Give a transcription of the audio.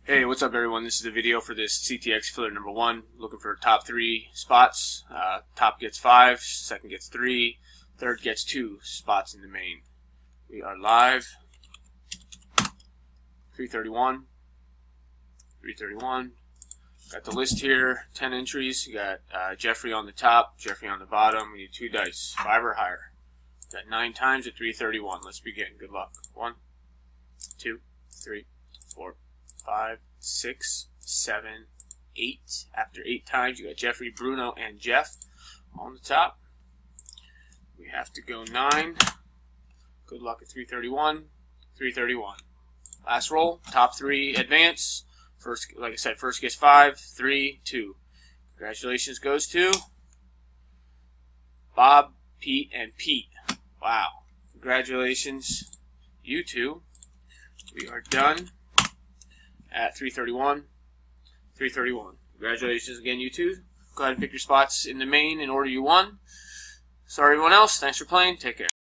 Hey, what's up everyone? This is a video for this CTX filler number 1. Looking for top 3 spots. Top gets 5, second gets 3, third gets 2 spots in the main. We are live. 331. 331. Got the list here, 10 entries. You got Jeffrey on the top, Jeffrey on the bottom. We need 2 dice, 5 or higher. Got 9 times at 331. Let's begin. Good luck. 1, 2, 3, 4, 5, 6, 7, 8. After 8 times, you got Jeffrey, Bruno, and Jeff on the top. We have to go 9. Good luck at 331. 331. Last roll. Top 3 advance. First, like I said, first gets 5, 3, 2. Congratulations goes to Bob, Pete, and Pete. Wow. Congratulations, you two. We are done at 331. 331. Congratulations again, you two. Go ahead and pick your spots in the main in order you won. Sorry, everyone else. Thanks for playing. Take care.